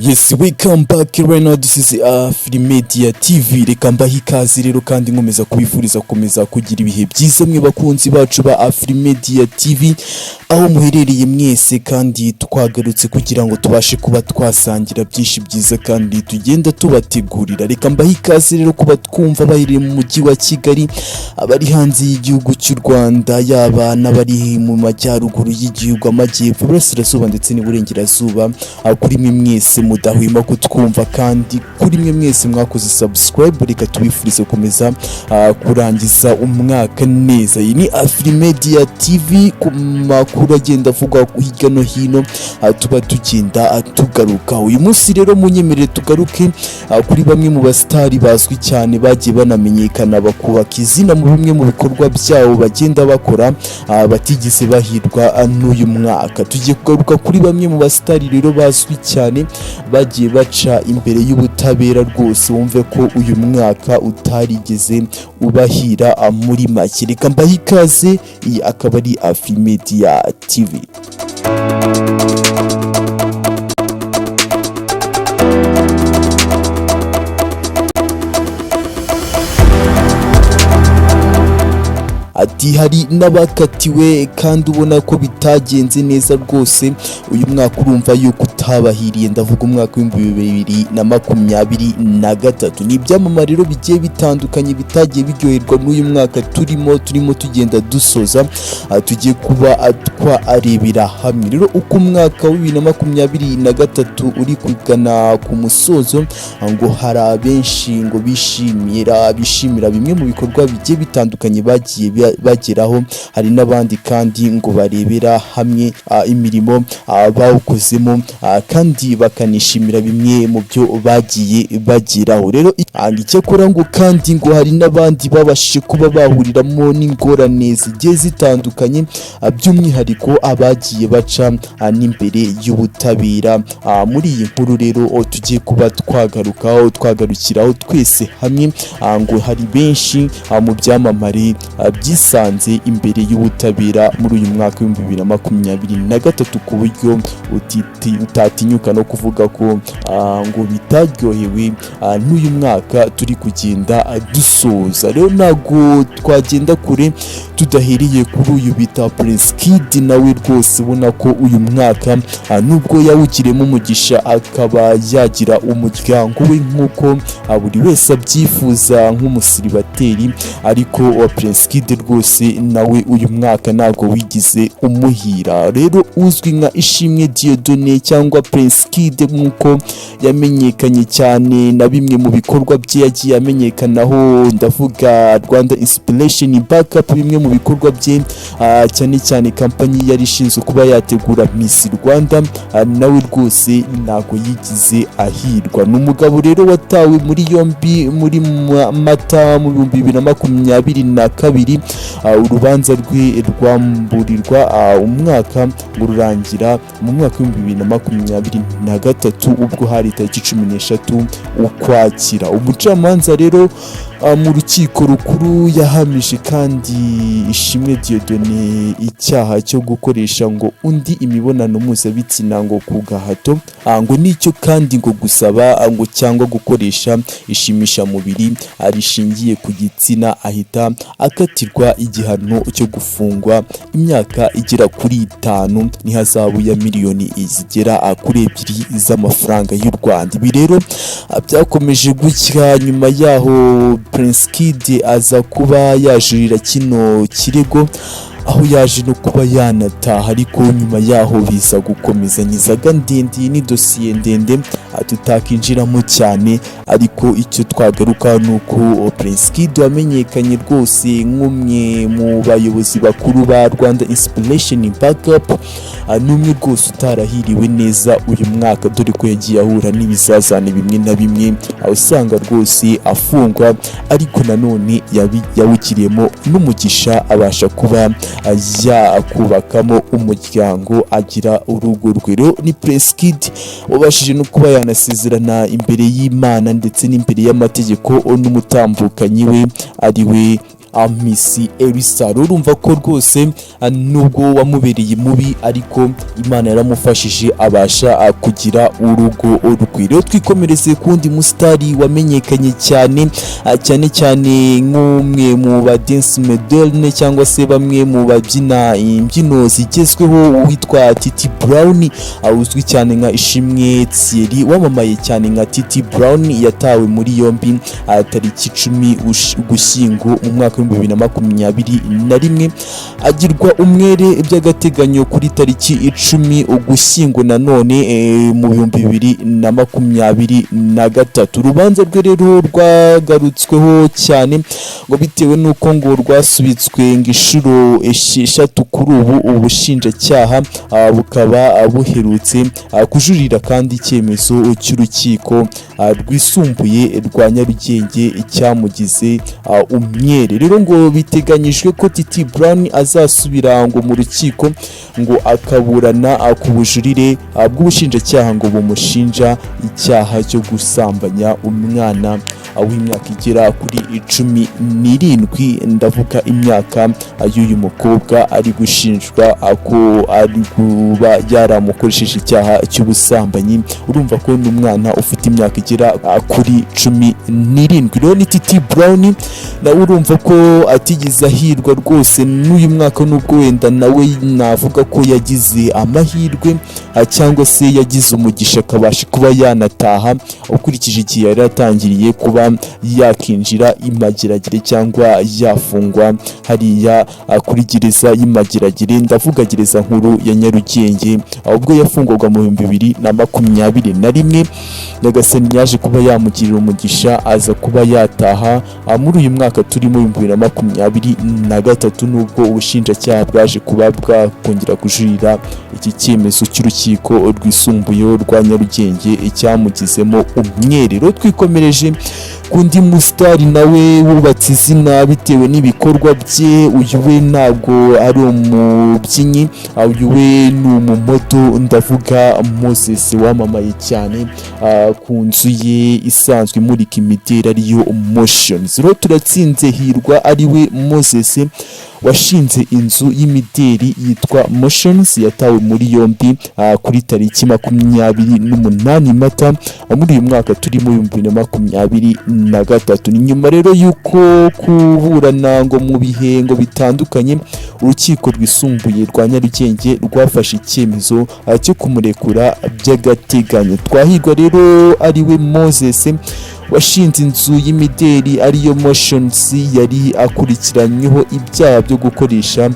Yes, welcome back right now. This is FLEURY TV. Reka mbahe ikaze rero kandi nkomeza kubifuriza gukomeza kugira ibihe byiza mwe bakunzi bacu ba FLEURY TV aho muherereye mwese, kandi twagarutse kugira ngo tubashe kuba twasangira byinshi byiza kandi tugenda tubategurira. Reka mbahe ikaze rero kuba twumva bahereye mu mujyi wa Kigali, abari hanze y'igihugu cy'u Rwanda, yaba n'abari mu majyaruguru y'igihugu, amajyepfo, burasirazuba ndetse n'iburengerazuba. Kuri mwe mwese mudahwema kutwumva, kandi kuri mwe mwese mwakoze subscribe, reka tubifurize gukomeza kurangiza umwaka neza. Iyi ni FLEURY TV, ku makuru agenda avugwa hirya no hino tuba tugenda tugaruka. Uyu munsi rero munyemerere tugaruke kuri bamwe mu bastari bazwi cyane bagiye banamenyekana bakubaka izina mu bimwe mu bikorwa byabo bagenda bakora batigeze bahirwa n'uyu mwaka. Tugiye kugaruka kuri bamwe mu bastari rero bazwi cyane bagiye baca imbere y'ubutabera rwose, wumve ko uyu mwaka utarigeze ubahira muri make. Reka mbahe ikaze, iyi akaba ari FLEURY TV. Ati hari n'abakatiwe kandi ubona ko bitagenze neza rwose uyu mwaka, urumva yuko utabahiriye. Ndavuga umwaka w'2023. Ni ibyamamare rero bigiye bitandukanye bitagiye biryoherwa n'uyu mwaka turimo tugenda dusoza. Tugiye kuba twarebera hamwe rero uko umwaka wa 2023 uri kugana ku musozo, ngo hari abenshi ngo bishimira bimwe mu bikorwa bigiye bitandukanye bagiye bageraho. Hari n'abandi kandi ngo barebera hamwe imirimo bawukozemo, kandi bakanishimira bimwe mu byo bagiye bageraho. Rero icyakora ngo kandi ngo hari n'abandi babashije kuba bahuriramo n'ingorane zigiye zitandukanye, by'umwihariko abagiye baca n'imbere y'ubutabera. Muri iyi nkuru rero tugiye kuba twagarukiraho twese hamwe. Ngo hari benshi mu byamamare byisanze imbere y'ubutabera muri uyu mwaka wa 2023, ku buryo utatinyuka no kuvuga ko ngo bitaryohewe n'uyu mwaka turi kugenda dusoza. Rero ntago twagenda kure tudahereye kuri uyu bita Prince Kid, nawe rwose ubona ko uyu mwaka nubwo yawugiremo umugisha akaba yagira umuryango we nk'uko buri wese abyifuza nk'umusiribateri, ariko Prince Kid rwose nawe uyu mwaka ntabwo wigize umuhira. Rero uzwi nka Ishimwe Dieudonné cyangwa Prince Kid nk'uko yamenyekanye cyane na bimwe mu bikorwa bye yagiye amenyekanaho, ndavuga Rwanda Inspiration Backup, bimwe mu bikorwa bye cyane kampani yari ishinzwe kuba yategura Miss Rwanda, nawe rwose ntabwo yigize ahirwa. Ni umugabo rero watawe muri yombi muri Mata mu 2022. Urubanza rwe rwamburirwa umwaka rurangira mu mwaka wa 2023 ubwo hari tariki 13 Ukwakira. Umucamanza rero mu rukiko rukuru yahamije kandi Ishimwe Dieudonné icyaha cyo gukoresha ngo undi imibonano mpuzabitsina ngo ku gahato, ngo nicyo kandi ngo gusaba ngo cyangwa gukoresha ishimisha mubiri rishingiye ku gitsina, ahita akatirwa igihano cyo gufungwa imyaka igera kuri 5 n'ihazabu ya miliyoni zigera kuri 2 z'amafaranga y'u Rwanda. Ibi rero byakomeje gutya. Nyuma yaho Prince Kid aza kuba yajurira kino kirego, aho yaje no kuba yanataha, ariko nyuma yaho biza gukomezanyizaga ndende ni dosiye ndende tutakinjiramo cyane. Ariko icyo twagaruka nuko Prince Kid wamenyekanye rwose nk'umwe mu bayobozi bakuru ba Rwanda Inspiration Backup, n'umwe rwose utarahiriwe neza uyu mwaka, dore ko yagiye ahura n'ibizazane bimwe na bimwe, aho usanga rwose afungwa, ariko nanone yawugiriyemo n'umugisha abasha kuba yakubakamo umuryango, agira urugo rwe. Rero ni Prince Kid wabashije no kuba yanasezerana imbere y'Imana ndetse n'imbere y'amategeko n'umutambukanyi we ari we Miss Elisa. Urumva ko rwose nubwo wamubereye mubi, ariko Imana yaramufashije abasha kugira urugo rero twikomereze kundi musitari wamenyekanye cyane nk'umwe mu ba dance moderne cyangwa se bamwe mu babyina imbyino zigezweho witwa Titi Brown, uzwi cyane nka Ishimwe Thierry wamamaye cyane nka Titi Brown. Yatawe muri yombi tariki 10 Ugushyingo mu mwaka wa 2021, agirwa umwere by'agateganyo kuri tariki 10 Ugushyingo nanone mu 2023. Urubanza rwe rero rwagarutsweho cyane ngo bitewe nuko ngo rwasubitswe ngishuro 6 kuri ubu ubushinjacyaha bukaba buherutse kujurira kandi icyemezo cy'urukiko rwisumbuye rwa Nyarugenge cyamugize umwere. Rero ngo biteganyijwe ko Titi Brown azasubira ngo mu rukiko ngo akaburana ku bujurire bw'ubushinjacyaha ngo bumushinja icyaha cyo gusambanya umwana w'imyaka igera kuri 17. Ndavuga imyaka y'uyu mukobwa ari gushinjwa ko ari kuba yaramukoresheje icyaha cy'ubusambanyi. Urumva ko n'umwana ufite imyaka igera kuri 17. Rero ni Titi Brown nawe urumva ko atigeze ahirwa rwose n'uyu mwaka, nubwo wenda nawe navuga ko yagize amahirwe cyangwa se yagize umugisha akabasha kuba yanataha ukurikije igihe yari atangiriye kuba yakinjira imageragere cyangwa yafungwa hariya kuri gereza y'imageragere. Ndavuga gereza nkuru ya Nyarugenge ubwo yafungwaga mu 2021. Nyagasani yaje kuba yamugirira umugisha aza kuba yataha muri uyu mwaka turimo 2023, nubwo ubushinjacyaha bwaje kuba bwakongera kujurira iki cyemezo cy'urukiko rwisumbuye rwa Nyarugenge icyamugizemo umwerero. Twikomereje kundi musitari nawe wubatse izina bitewe n'ibikorwa bye. Uyu we ntabwo ari umubyinnyi, uyu we ni umumodo. Ndavuga Moses wamamaye cyane ku nzu ye isanzwe imurika imideri ariyo Motions. Rero turatsinze hirwa ari we Moses washinze inzu y'imideri yitwa Motions, yatawe muri yombi kuri tariki 28 Mata muri uyu mwaka turimo 2023. Ni nyuma rero yuko kuburana ngo mu bihe ngo bitandukanye urukiko rwisumbuye rwa Nyarugenge rwafashe icyemezo cyo kumurekura by'agateganyo. Twahirwa rero ari we Moses washinze inzu y'imideri ariyo Motions yari akurikiranyweho ibyaha byo gukoresha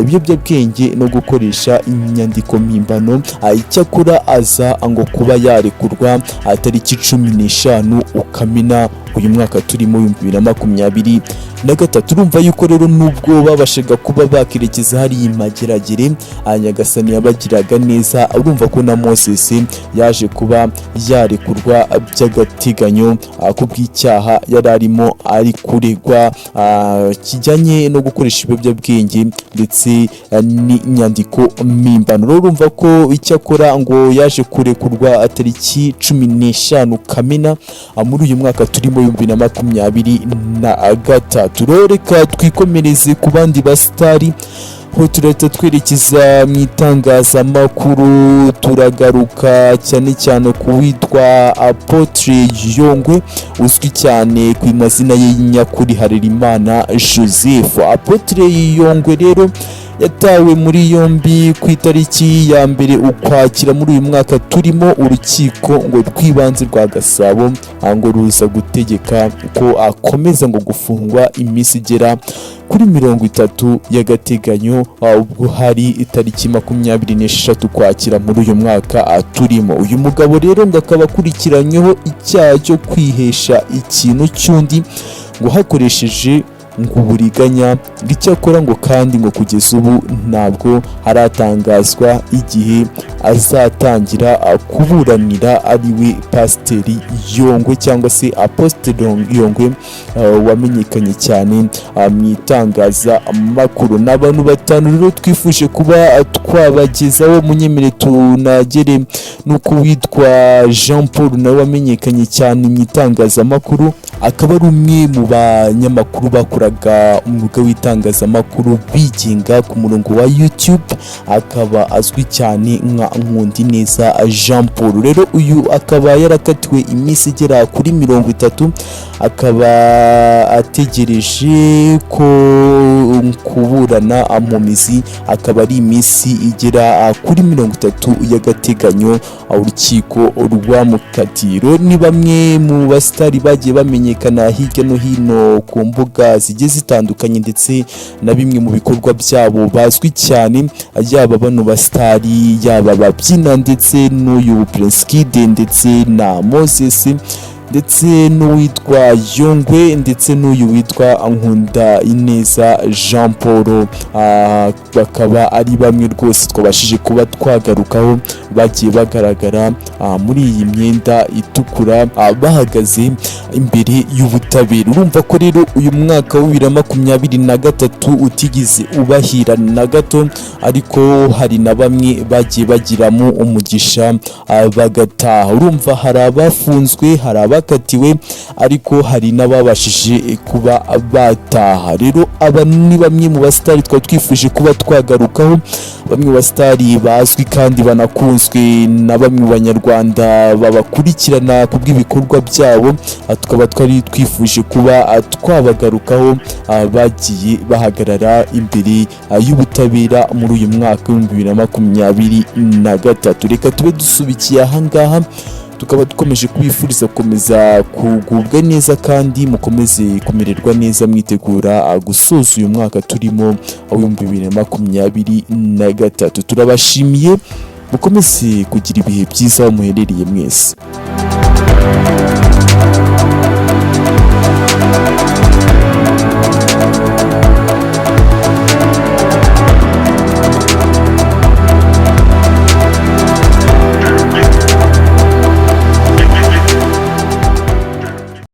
ibiyobyabwenge no gukoresha inyandiko mpimbano. Icyakora aza ngo kuba yarekurwa tariki 15 Ukamena uyu mwaka turimo 2023. Urumva yuko rero nubwo babashaga kuba bakirekeza hari imageragere Nyagasani yabagiraga neza. Urumva ko na Moses yaje kuba yarekurwa by'agateganyo kubw'icyaha yari arimo ari kuregwa kijyanye no gukoresha ibiyobyabwenge ndetse n'inyandiko mpimbano. Urumva ko icyakora ngo yaje kurekurwa tariki 15 Kamena muri uyu mwaka turimo 2023. Reka twikomereze ku bandi basitari ho turahita twerekeza mu itangazamakuru. Turagaruka cyane ku witwa Apotre Yongwe uzwi cyane ku mazina ye nyakuri Harerimana Joseph. Apotre Yongwe rero yatawe muri yombi ku itariki ya 1 Ukwakira muri uyu mwaka turimo. Urukiko ngo rw'ibanze rwa Gasabo ngo ruza gutegeka ko akomeza ngo gufungwa iminsi igera kuri 30 y'agateganyo ubwo hari itariki 26 Ukwakira muri uyu mwaka turimo. Uyu mugabo rero ngo akaba akurikiranyweho icyaha cyo kwihesha ikintu cy'undi ngo hakoresheje ngo uburiganya. Icyakora ngo kandi ngo kugeza ubu ntabwo haratangazwa igihe azatangira kuburanira ariwe Pasiteri Yongwe cyangwa se Apostle Yongwe wamenyekanye cyane mu itangazamakuru. N'abantu batanu rero twifuje kuba twabagezaho. Munyemere tunagere nuko witwa Jean Paul nawe wamenyekanye cyane mu itangazamakuru, akaba ari umwe mu banyamakuru bakoraga umwuga w'itangazamakuru bigenga ku murongo wa YouTube, akaba azwi cyane nka na Nkundineza Jean Paul. Rero uyu akaba yarakatiwe iminsi igera kuri 30, akaba ategereje ko kuburana mu mizi, akaba ari iminsi igera kuri 30 y'agateganyo urukiko rwamukatiro. Ni bamwe mu basitari bagiye bamenyekana hirya no hino ku mbuga zigiye zitandukanye ndetse na bimwe mu bikorwa byabo bazwi cyane, yaba bano basitari, yaba babyina ndetse n'uyu Prince Kid ndetse na Moses ndetse n'uwitwa Yongwe ndetse n'uyu witwa Nkundineza Jean Paul. Bakaba ari bamwe rwose twabashije kuba twagarukaho bagiye bagaragara muri iyi myenda itukura bahagaze imbere y'ubutabera. Urumva ko rero uyu mwaka wa 2023 utigize ubahira na gato, ariko hari na bamwe bagiye bagiramo umugisha bagataha. Urumva hari abafunzwe, hari abakatiwe, ariko hari n'ababashije kuba bataha. Rero aba ni bamwe mu basitari twifuje kuba twagarukaho, bamwe mu basitari bazwi kandi banakunzwe na bamwe mu banyarwanda babakurikirana kubw'ibikorwa byabo. Tukaba twari twifuje kuba twabagarukaho bagiye bahagarara imbere y'ubutabera muri uyu mwaka wa 2023. Reka tube dusubikiye ahangaha, tukaba dukomeje kubifuriza gukomeza kugubwa neza kandi mukomeze kumererwa neza mwitegura gusoza uyu mwaka turimo wa 2023. Turabashimiye, mukomeze kugira ibihe byiza aho muherereye mwese.